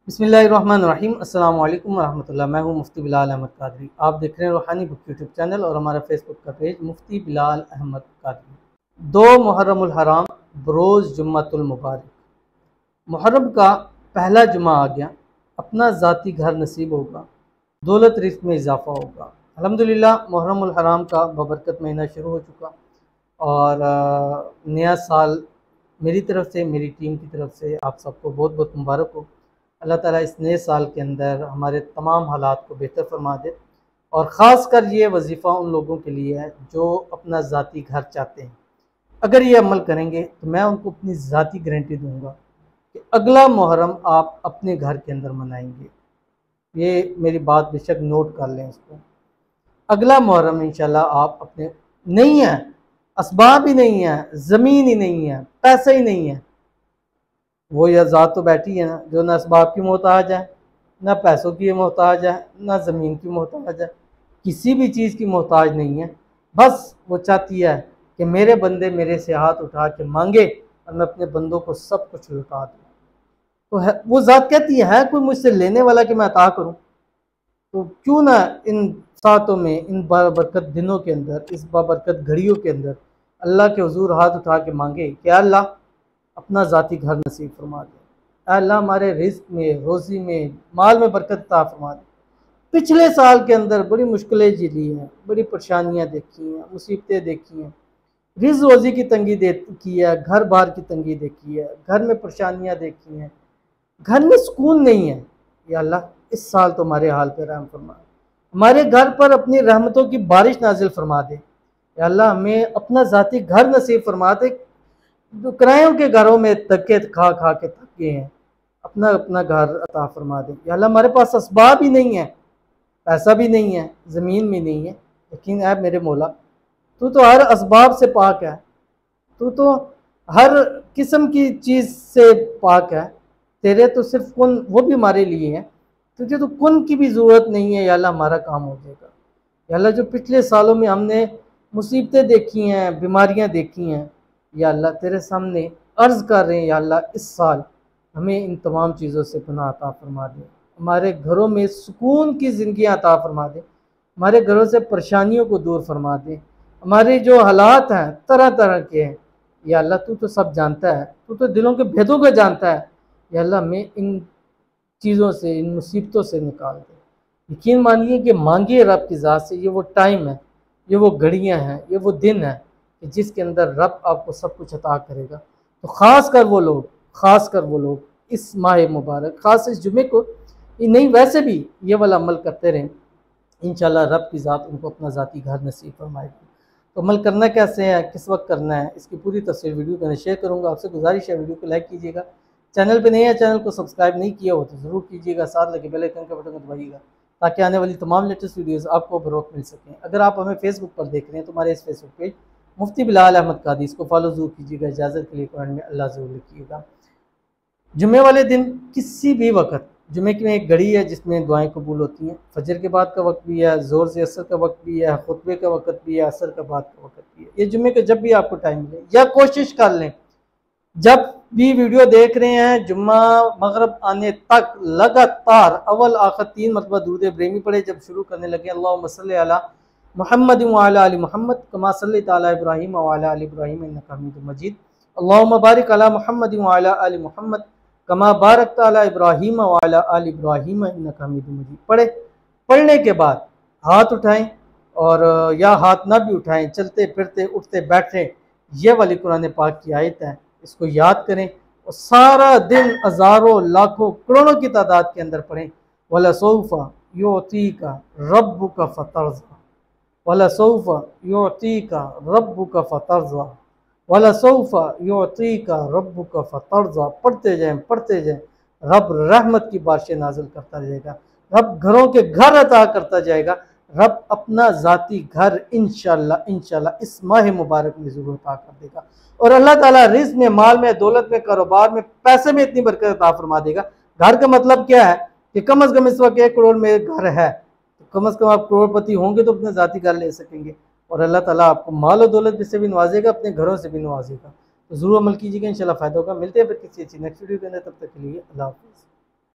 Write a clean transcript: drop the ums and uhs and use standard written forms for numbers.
बिस्मिल्लाहिर्रहमानिर्रहीम। अस्सलाम वालेकुम रहमतुल्लाह। मैं हूँ मुफ्ती बिलाल अहमद कादरी। आप देख रहे हैं रूहानी बुक यूट्यूब चैनल और हमारा फेसबुक का पेज मुफ्ती बिलाल अहमद कादरी। 2 मुहर्रमुल हराम बरोज़ जुम्मतुल मुबारक। मुहर्रम का पहला जुमा आ गया। अपना ज़ाती घर नसीब होगा, दौलत रिज़्क़ में इजाफ़ा होगा। अल्हम्दुलिल्लाह मुहर्रमुल हराम का बबरकत महीना शुरू हो चुका और नया साल मेरी तरफ से, मेरी टीम की तरफ से आप सबको बहुत बहुत मुबारक हो। अल्लाह ताला इस नए साल के अंदर हमारे तमाम हालात को बेहतर फरमा दे और ख़ास कर ये वजीफ़ा उन लोगों के लिए है जो अपना ज़ाती घर चाहते हैं। अगर ये अमल करेंगे तो मैं उनको अपनी ज़ाती गारंटी दूंगा कि अगला मुहर्रम आप अपने घर के अंदर मनाएंगे। ये मेरी बात बेशक नोट कर लें इसको। अगला मुहर्रम इंशाल्लाह आप अपने नहीं है, असबाब ही नहीं है, ज़मीन ही नहीं है, पैसा ही नहीं है, वो या ज़ात तो बैठी है ना जो ना असबाब की मोहताज है, ना पैसों की मोहताज है, ना ज़मीन की मोहताज है, किसी भी चीज़ की मोहताज नहीं है। बस वो चाहती है कि मेरे बंदे मेरे से हाथ उठा के मांगे और मैं अपने बंदों को सब कुछ लौटा दूँ। तो है वो ज़ात कहती है कोई मुझसे लेने वाला कि मैं अता करूँ। तो क्यों ना इन सातों में, इन बाबरकत दिनों के अंदर, इस बाबरकत घड़ियों के अंदर अल्लाह के हुजूर हाथ उठा के मांगे कि अल्लाह अपना ज़ाती घर नसीब फरमा दे, अल्लाह हमारे रिज़्क़ में, रोज़ी में, माल में बरकत अता फरमा दे। पिछले साल के अंदर बड़ी मुश्किलें झेली हैं, बड़ी परेशानियाँ देखी हैं, मुसीबतें देखी हैं, रिज़्क़ रोज़ी की तंगी देखी है, घर बार की तंगी देखी है, घर में परेशानियाँ देखी हैं, घर में सुकून नहीं है। या अल्लाह इस साल तो हमारे हाल पे रहम फरमा, हमारे घर पर अपनी रहमतों की बारिश नाजिल फरमा दे। या अल्लाह हमें अपना ज़ाती घर नसीब फरमा दे। जो किरायों के घरों में धक्के खा खा के थक गए हैं, अपना अपना घर अता फरमा दे। या अल्लाह हमारे पास असबाब ही नहीं है, पैसा भी नहीं है, ज़मीन भी नहीं है, लेकिन ऐ मेरे मौला तू तो हर असबाब से पाक है, तू तो हर किस्म की चीज़ से पाक है। तेरे तो सिर्फ कुन वो भी हमारे लिए है, तुझे तो कुन की भी ज़रूरत नहीं है। या अल्लाह हमारा काम हो जाएगा। या अल्लाह जो पिछले सालों में हमने मुसीबतें देखी हैं, बीमारियां देखी हैं, या अल्लाह तेरे सामने अर्ज़ कर रहे हैं या अल्लाह इस साल हमें इन तमाम चीज़ों से पनाह अता फरमा दे, हमारे घरों में सुकून की ज़िंदगी अता फरमा दे, हमारे घरों से परेशानियों को दूर फरमा दे। हमारे जो हालात हैं तरह तरह के हैं, या अल्लाह तू तो सब जानता है, तू तो दिलों के भेदों को जानता है। या अल्लाह हमें इन चीज़ों से, इन मुसीबतों से निकाल दे। यकीन मानिए कि मांगिए रब की ज़ात से, ये वो टाइम है, ये वो घड़ियाँ हैं, ये वो दिन है कि जिसके अंदर रब आपको सब कुछ अता करेगा। तो ख़ास कर वो लोग, ख़ास कर वो लोग इस माह मुबारक, ख़ास इस जुमे को नहीं वैसे भी ये वाला अमल करते रहें, इंशाल्लाह रब की ज़ात उनको अपना ज़ाती घर नसीब फरमाएगी। तो अमल करना कैसे है, किस वक्त करना है, इसकी पूरी तस्वीर वीडियो में शेयर करूँगा। आपसे गुजारिश है वीडियो को लाइक कीजिएगा, चैनल पे नए हैं, चैनल को सब्सक्राइब नहीं किया हो तो ज़रूर कीजिएगा, साथ लगे बेल आइकन का बटन को दबाइएगा ताकि आने वाली तमाम लेटेस्ट वीडियोस आपको बर वक्त मिल सकें। अगर आप हमें फेसबुक पर देख रहे हैं तो हमारे इस फेसबुक पेज मुफ्ती बिलाल अहमद कादरी, इसको फॉलो ज़रूर कीजिएगा। इजाज़त के लिए कुरान में अल्लाह ज़रूर लिखिएगा। जुमे वाले दिन किसी भी वक्त, जुमे की में एक घड़ी है जिसमें दुआएं कबूल होती हैं। फजर के बाद का वक्त भी है, ज़ोर से असर का वक्त भी है, खुतबे का वक्त भी है, असर का बाद का वक्त भी है। ये जुमे का जब भी आपको टाइम मिले या कोशिश कर लें, जब भी वीडियो देख रहे हैं जुम्मा मगरब आने तक लगातार अव्वल आखिर 3 मरतबा दुरूद इब्राहिमी पढ़े। जब शुरू करने लगे अल्लाहुम्मा सल्ली अला मुहम्मद व अला आलि मुहम्मद कमा सल्लैता अला इब्राहीम व अला आलि इब्राहीम इन्नका हमीदुम मजीद, अल्लाहुम्मा बारिक अला मुहम्मद व अला आलि मुहम्मद कमा बारकता अला इब्राहीम व अला आलि इब्राहीम इन्नका हमीदुम मजीद पढ़े। पढ़ने के बाद हाथ उठाएं और या हाथ ना भी उठाएं, चलते फिरते उठते बैठे, ये वाली कुरान पाक की आयत है, इसको याद करें और सारा दिन हज़ारों लाखों करोड़ों की तादाद के अंदर पढ़ें। वला सौफा युतीका रब्बुका फतरज़ा, वला सौफा युतीका रब्बुका फतरज़ा, वला सौफा युतीका रब्बुका फतरज़ा। पढ़ते जाएं, रब रहमत की बारिशें नाजिल करता जाएगा, रब घरों के घर अता करता जाएगा, रब अपना ज़ाती घर इंशाअल्लाह इंशाअल्लाह इस माह मुबारक में ज़रूर अता कर देगा। और अल्लाह ताला रिज़्क़ में, माल में, दौलत में, कारोबार में, पैसे में इतनी बरकत अता फरमा देगा। घर का मतलब क्या है कि कम अज़ कम इस वक्त 1 करोड़ में घर है, तो कम अज़ कम आप करोड़पति होंगे तो अपने ज़ाती घर ले सकेंगे। और अल्लाह ताला आपको माल और दौलत से भी नवाजेगा, अपने घरों से भी नवाजेगा। तो ज़रूर अमल कीजिएगा, इंशाअल्लाह फ़ायदा होगा। मिलते हैं फिर किसी अच्छी नेक्स्ट वीडियो के अंदर, तब तक के लिए अल्लाह हाफ़िज़।